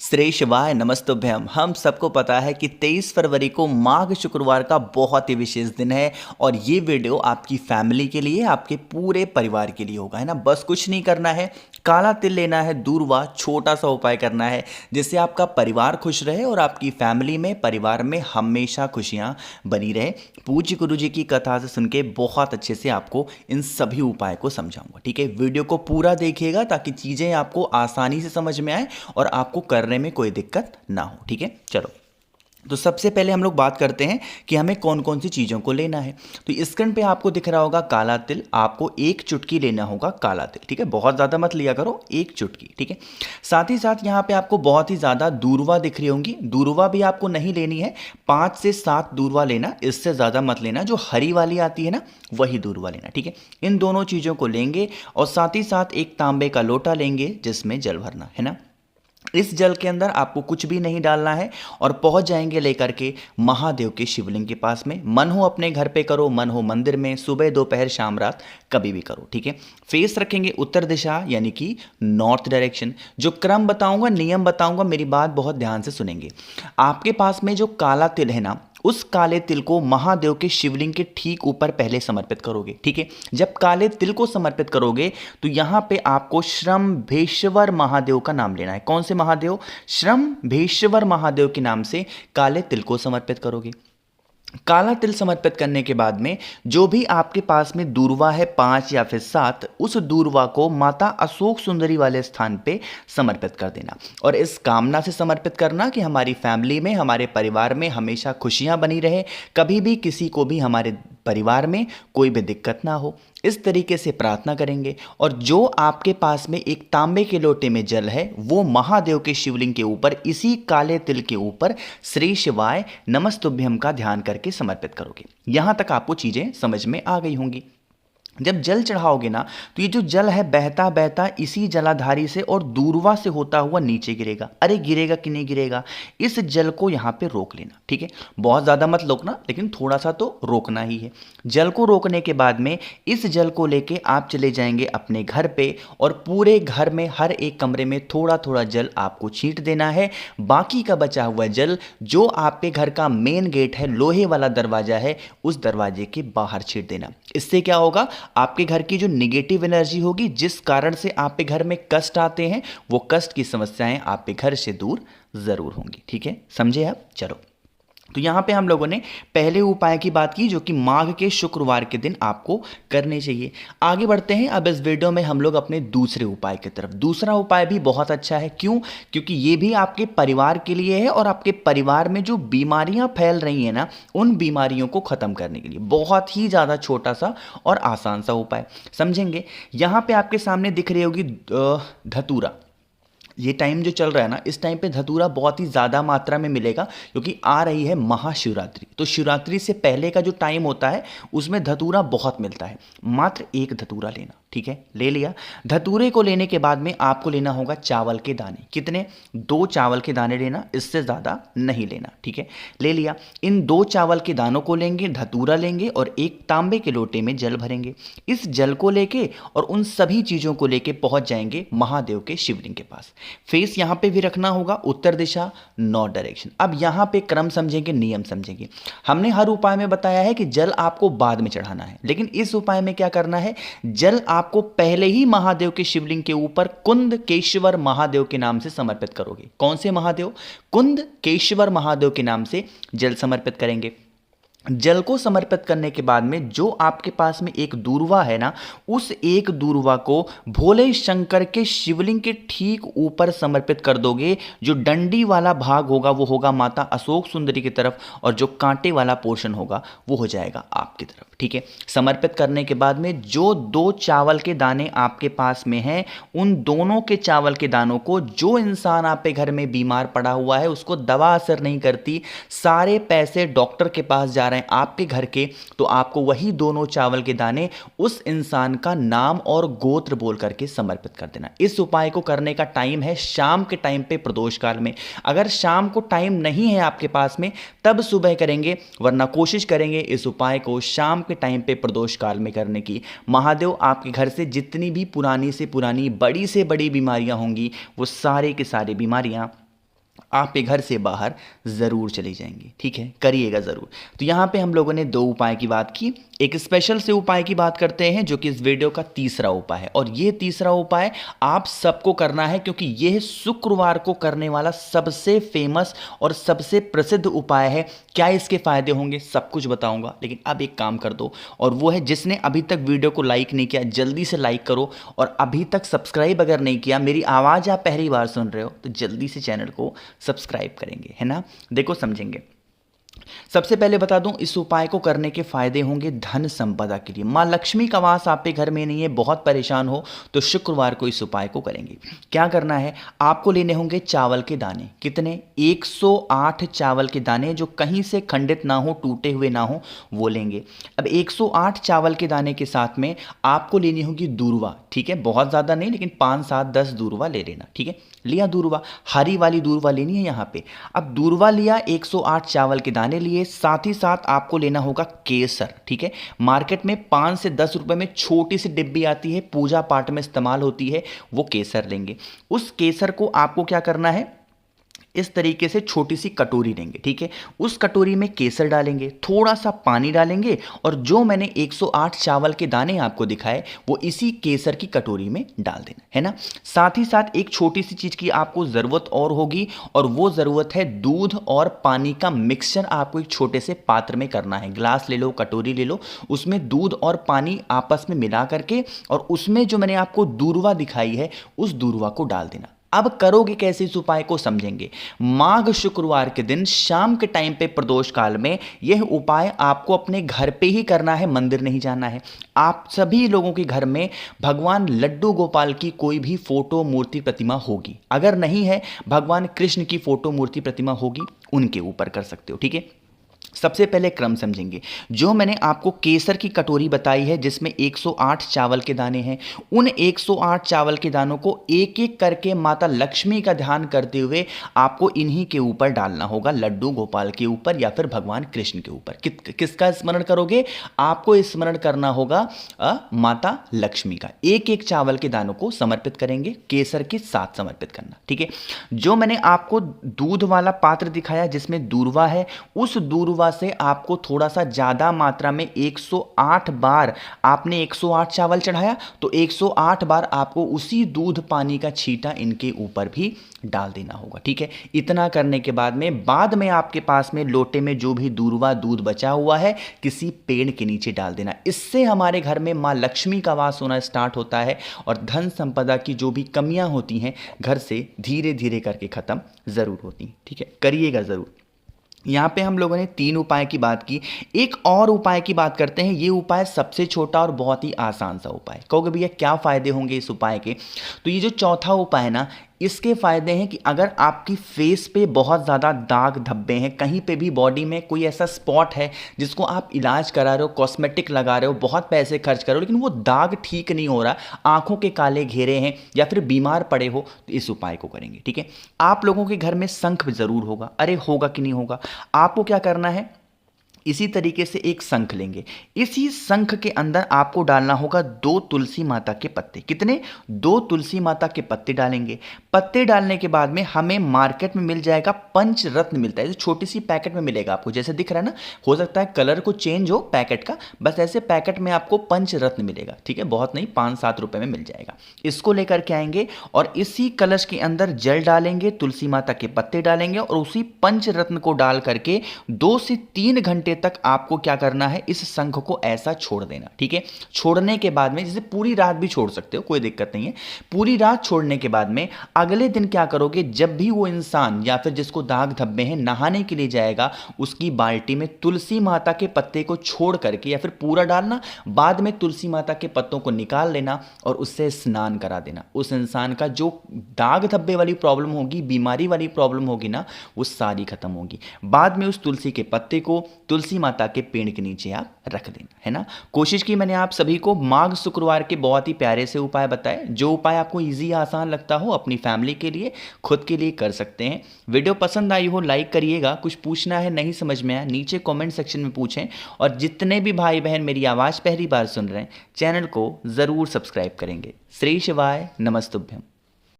श्री शिवाय नमस्तुभ्यम। हम सबको पता है कि 23 फरवरी को माघ शुक्रवार का बहुत ही विशेष दिन है और ये वीडियो आपकी फैमिली के लिए, आपके पूरे परिवार के लिए होगा, है ना। बस कुछ नहीं करना है, काला तिल लेना है, दूरवा, छोटा सा उपाय करना है जिससे आपका परिवार खुश रहे और आपकी फैमिली में, परिवार में हमेशा खुशियाँ बनी रहे। पूज्य गुरु जी की कथा से सुन के बहुत अच्छे से आपको इन सभी उपाय को समझाऊंगा, ठीक है। वीडियो को पूरा देखिएगा ताकि चीज़ें आपको आसानी से समझ में आए और आपको करने में कोई दिक्कत ना हो, ठीक है। चलो, तो सबसे पहले हम लोग बात करते हैं कि हमें कौन कौन सी चीज़ों को लेना है। तो स्क्रीन पे आपको दिख रहा होगा काला तिल। आपको एक चुटकी लेना होगा काला तिल, ठीक है। बहुत ज़्यादा मत लिया करो, एक चुटकी, ठीक है। साथ ही साथ यहाँ पे आपको बहुत ही ज़्यादा दूरवा दिख रही होंगी। दूरवा भी आपको नहीं लेनी है, 5 से 7 दूरवा लेना, इससे ज़्यादा मत लेना। जो हरी वाली आती है ना, वही दूरवा लेना, ठीक है। इन दोनों चीज़ों को लेंगे और साथ ही साथ एक तांबे का लोटा लेंगे जिसमें जल भरना है ना। इस जल के अंदर आपको कुछ भी नहीं डालना है और पहुंच जाएंगे लेकर के महादेव के शिवलिंग के पास में। मन हो अपने घर पे करो, मन हो मंदिर में, सुबह दोपहर शाम रात कभी भी करो, ठीक है। फेस रखेंगे उत्तर दिशा यानी कि नॉर्थ डायरेक्शन। जो क्रम बताऊंगा, नियम बताऊंगा, मेरी बात बहुत ध्यान से सुनेंगे। आपके पास में जो काला तिल है ना, उस काले तिल को महादेव के शिवलिंग के ठीक ऊपर पहले समर्पित करोगे, ठीक है। जब काले तिल को समर्पित करोगे तो यहां पे आपको श्रम्भेश्वर महादेव का नाम लेना है। कौन से महादेव? श्रम्भेश्वर महादेव के नाम से काले तिल को समर्पित करोगे। काला तिल समर्पित करने के बाद में जो भी आपके पास में दूरवा है, 5 या फिर 7, उस दूरवा को माता अशोक सुंदरी वाले स्थान पे समर्पित कर देना और इस कामना से समर्पित करना कि हमारी फैमिली में, हमारे परिवार में हमेशा खुशियां बनी रहे, कभी भी किसी को भी हमारे परिवार में कोई भी दिक्कत ना हो। इस तरीके से प्रार्थना करेंगे और जो आपके पास में एक तांबे के लोटे में जल है वो महादेव के शिवलिंग के ऊपर, इसी काले तिल के ऊपर श्री शिवाय नमस्तुभ्यम का ध्यान करके समर्पित करोगे। यहां तक आपको चीजें समझ में आ गई होंगी। जब जल चढ़ाओगे ना, तो ये जो जल है बहता बहता इसी जलाधारी से और दूरवा से होता हुआ नीचे गिरेगा। अरे गिरेगा कि नहीं गिरेगा, इस जल को यहाँ पे रोक लेना, ठीक है। बहुत ज़्यादा मत रोकना, लेकिन थोड़ा सा तो रोकना ही है। जल को रोकने के बाद में इस जल को लेके आप चले जाएंगे अपने घर पे और पूरे घर में हर एक कमरे में थोड़ा थोड़ा जल आपको छींट देना है। बाकी का बचा हुआ जल जो आपके घर का मेन गेट है, लोहे वाला दरवाजा है, उस दरवाजे के बाहर छींट देना। इससे क्या होगा, आपके घर की जो निगेटिव एनर्जी होगी, जिस कारण से आपके घर में कष्ट आते हैं, वो कष्ट की समस्याएं आपके घर से दूर जरूर होंगी, ठीक है। समझे आप? चलो, तो यहां पे हम लोगों ने पहले उपाय की बात की जो कि माघ के शुक्रवार के दिन आपको करने चाहिए। आगे बढ़ते हैं अब इस वीडियो में हम लोग अपने दूसरे उपाय की तरफ। दूसरा उपाय भी बहुत अच्छा है। क्यों? क्योंकि ये भी आपके परिवार के लिए है और आपके परिवार में जो बीमारियां फैल रही हैं ना, उन बीमारियों को खत्म करने के लिए बहुत ही ज़्यादा छोटा सा और आसान सा उपाय समझेंगे। यहाँ पे आपके सामने दिख रही होगी धतूरा। ये टाइम जो चल रहा है ना, इस टाइम पे धतूरा बहुत ही ज़्यादा मात्रा में मिलेगा क्योंकि आ रही है महाशिवरात्रि। तो शिवरात्रि से पहले का जो टाइम होता है उसमें धतूरा बहुत मिलता है। मात्र एक धतूरा लेना, ठीक है। ले लिया। धतूरे को लेने के बाद में आपको लेना होगा चावल के दाने। कितने? 2 चावल के दाने लेना, इससे ज़्यादा नहीं लेना, ठीक है। ले लिया। इन 2 चावल के दानों को लेंगे, धतूरा लेंगे और एक तांबे के लोटे में जल भरेंगे। इस जल को लेके और उन सभी चीज़ों को लेके पहुंच जाएंगे महादेव के शिवलिंग के पास। फेस यहां पे भी रखना होगा उत्तर दिशा, नॉर्थ डायरेक्शन। अब यहां पे क्रम समझेंगे, नियम समझेंगे। हमने हर उपाय में बताया है कि जल आपको बाद में चढ़ाना है, लेकिन इस उपाय में क्या करना है, जल आपको पहले ही महादेव के शिवलिंग के ऊपर कुंद केशवर महादेव के नाम से समर्पित करोगे। कौन से महादेव? कुंद केशवर महादेव के नाम से जल समर्पित करेंगे। जल को समर्पित करने के बाद में जो आपके पास में एक दूरवा है ना, उस एक दूरवा को भोले शंकर के शिवलिंग के ठीक ऊपर समर्पित कर दोगे। जो डंडी वाला भाग होगा वो होगा माता अशोक सुंदरी की तरफ और जो कांटे वाला पोर्शन होगा वो हो जाएगा आपकी तरफ, ठीक है। समर्पित करने के बाद में जो 2 चावल के दाने आपके पास में हैं, उन दोनों के चावल के दानों को, जो इंसान आपके घर में बीमार पड़ा हुआ है उसको दवा असर नहीं करती, सारे पैसे डॉक्टर के पास जा रहे जाएं आपके घर के, तो आपको वही दोनों चावल के दाने उस इंसान का नाम और गोत्र बोल करके समर्पित कर देना। इस उपाय को करने का टाइम है शाम के टाइम पे प्रदोष काल में। अगर शाम को टाइम नहीं है आपके पास में तब सुबह करेंगे, वरना कोशिश करेंगे इस उपाय को शाम के टाइम पे प्रदोष काल में करने की। महादेव आपके घर से जितनी भी पुरानी से पुरानी बड़ी से बड़ी बीमारियां होंगी वो सारे के सारी बीमारियां आपके घर से बाहर ज़रूर चली जाएंगी। ठीक है, करिएगा ज़रूर। तो यहाँ पे हम लोगों ने दो उपाय की बात की, एक स्पेशल से उपाय की बात करते हैं जो कि इस वीडियो का तीसरा उपाय है। और ये तीसरा उपाय आप सबको करना है क्योंकि यह शुक्रवार को करने वाला सबसे फेमस और सबसे प्रसिद्ध उपाय है। क्या इसके फायदे होंगे सब कुछ बताऊंगा, लेकिन अब एक काम कर दो, और वो है जिसने अभी तक वीडियो को लाइक नहीं किया जल्दी से लाइक करो, और अभी तक सब्सक्राइब अगर नहीं किया, मेरी आवाज़ आप पहली बार सुन रहे हो तो जल्दी से चैनल को सब्सक्राइब करेंगे, है ना। देखो समझेंगे। सबसे पहले बता दूं, इस उपाय को करने के फायदे होंगे धन संपदा के लिए। मां लक्ष्मी का वास आपके घर में नहीं है, बहुत परेशान हो तो शुक्रवार को इस उपाय को करेंगे। क्या करना है, आपको लेने होंगे चावल के दाने। कितने? 108 चावल के दाने, जो कहीं से खंडित ना हो, टूटे हुए ना हो, वो लेंगे। अब 108 चावल के दाने के साथ में आपको लेनी होगी दूर्वा। ठीक है, बहुत ज़्यादा नहीं, लेकिन 5, 7, 10 दूर्वा ले लेना। ठीक है, लिया दूर्वा, हरी वाली दूर्वा लेनी है यहाँ पे। अब दूर्वा लिया, 108 चावल के दाने लिए, साथ ही साथ आपको लेना होगा केसर। ठीक है, मार्केट में 5 से 10 रुपए में छोटी सी डिब्बी आती है, पूजा पाठ में इस्तेमाल होती है, वो केसर लेंगे। उस केसर को आपको क्या करना है, इस तरीके से छोटी सी कटोरी लेंगे। ठीक है, उस कटोरी में केसर डालेंगे, थोड़ा सा पानी डालेंगे, और जो मैंने 108 चावल के दाने आपको दिखाए वो इसी केसर की कटोरी में डाल देना है ना। साथ ही साथ एक छोटी सी चीज की आपको जरूरत और होगी, और वो जरूरत है दूध और पानी का मिक्सचर। आपको एक छोटे से पात्र में करना है, ग्लास ले लो, कटोरी ले लो, उसमें दूध और पानी आपस में मिला करके, और उसमें जो मैंने आपको दूर्वा दिखाई है उस दूर्वा को डाल देना। अब करोगे कैसे इस उपाय को समझेंगे। माघ शुक्रवार के दिन शाम के टाइम पे प्रदोष काल में यह उपाय आपको अपने घर पे ही करना है, मंदिर नहीं जाना है। आप सभी लोगों के घर में भगवान लड्डू गोपाल की कोई भी फोटो मूर्ति प्रतिमा होगी, अगर नहीं है भगवान कृष्ण की फोटो मूर्ति प्रतिमा होगी, उनके ऊपर कर सकते हो। ठीक है, सबसे पहले क्रम समझेंगे। जो मैंने आपको केसर की कटोरी बताई है जिसमें 108 चावल के दाने हैं, उन 108 चावल के दानों को एक एक करके माता लक्ष्मी का ध्यान करते हुए आपको इन्हीं के ऊपर डालना होगा, लड्डू गोपाल के ऊपर या फिर भगवान कृष्ण के ऊपर। किसका स्मरण करोगे? आपको स्मरण करना होगा माता लक्ष्मी का। एक एक चावल के दानों को समर्पित करेंगे, केसर के साथ समर्पित करना। ठीक है, जो मैंने आपको दूध वाला पात्र दिखाया जिसमें दूर्वा है, उस दूर्वा से आपको थोड़ा सा ज्यादा मात्रा में 108 बार, आपने 108 चावल चढ़ाया तो 108 बार आपको उसी दूध पानी का छींटा इनके ऊपर भी डाल देना होगा। ठीक है, इतना करने के बाद में आपके पास में लोटे में जो भी दूर्वा दूध बचा हुआ है किसी पेड़ के नीचे डाल देना। इससे हमारे घर में मां लक्ष्मी का वास होना स्टार्ट होता है, और धन संपदा की जो भी कमियां होती हैं घर से धीरे धीरे करके खत्म जरूर होती हैं। ठीक है, करिएगा जरूर। यहाँ पे हम लोगों ने 3 उपाय की बात की, एक और उपाय की बात करते हैं। ये उपाय सबसे छोटा और बहुत ही आसान सा उपाय। कहोगे भैया क्या फायदे होंगे इस उपाय के? तो ये जो चौथा उपाय है ना, इसके फायदे हैं कि अगर आपकी फेस पे बहुत ज़्यादा दाग धब्बे हैं, कहीं पे भी बॉडी में कोई ऐसा स्पॉट है जिसको आप इलाज करा रहे हो, कॉस्मेटिक लगा रहे हो, बहुत पैसे खर्च कर रहे हो, लेकिन वो दाग ठीक नहीं हो रहा, आंखों के काले घेरे हैं या फिर बीमार पड़े हो, तो इस उपाय को करेंगे। ठीक है, आप लोगों के घर में शंख जरूर होगा। अरे होगा कि नहीं होगा? आपको क्या करना है, इसी तरीके से एक शंख लेंगे, इसी शंख के अंदर आपको डालना होगा 2 तुलसी माता के पत्ते। कितने? 2 तुलसी माता के पत्ते डालेंगे। पत्ते डालने के बाद में हमें मार्केट में मिल जाएगा पंचरत्न, मिलता है, जो छोटी सी पैकेट में मिलेगा आपको, जैसे दिख रहा है ना, हो सकता है कलर को चेंज हो पैकेट का, बस ऐसे पैकेट में आपको पंचरत्न मिलेगा। ठीक है, बहुत नहीं, 5-7 रुपए में मिल जाएगा। इसको लेकर के आएंगे और इसी कलश के अंदर जल डालेंगे, तुलसी माता के पत्ते डालेंगे, और उसी पंचरत्न को डाल करके 2 से 3 घंटे तक आपको क्या करना है, इस शंख को ऐसा छोड़ देना। ठीक है, छोड़ने के बाद में, जैसे पूरी रात भी छोड़ सकते हो, कोई दिक्कत नहीं है। पूरी रात छोड़ने के बाद में अगले दिन क्या करोगे, जब भी वो इंसान या फिर जिसको दाग धब्बे हैं नहाने के लिए जाएगा, उसकी बाल्टी में तुलसी माता के पत्ते को छोड़ करके, या फिर पूरा डालना, बाद में तुलसी माता के पत्तों को निकाल लेना और उससे स्नान करा देना। उस इंसान का जो दाग धब्बे वाली प्रॉब्लम होगी, बीमारी वाली प्रॉब्लम होगी ना, वो सारी खत्म होगी। बाद में उस तुलसी के पत्ते को तुलसी माता के पेड़ के नीचे आप रख देना, है ना। कोशिश की मैंने आप सभी को माघ शुक्रवार के बहुत ही प्यारे से उपाय बताए। जो उपाय आपको ईजी आसान लगता हो अपनी फैमिली के लिए, खुद के लिए कर सकते हैं। वीडियो पसंद आई हो लाइक करिएगा। कुछ पूछना है नहीं समझ में आया नीचे कमेंट सेक्शन में पूछें। और जितने भी भाई बहन मेरी आवाज़ पहली बार सुन रहे हैं चैनल को ज़रूर सब्सक्राइब करेंगे। श्री शिवाय नमस्तुभ्यम।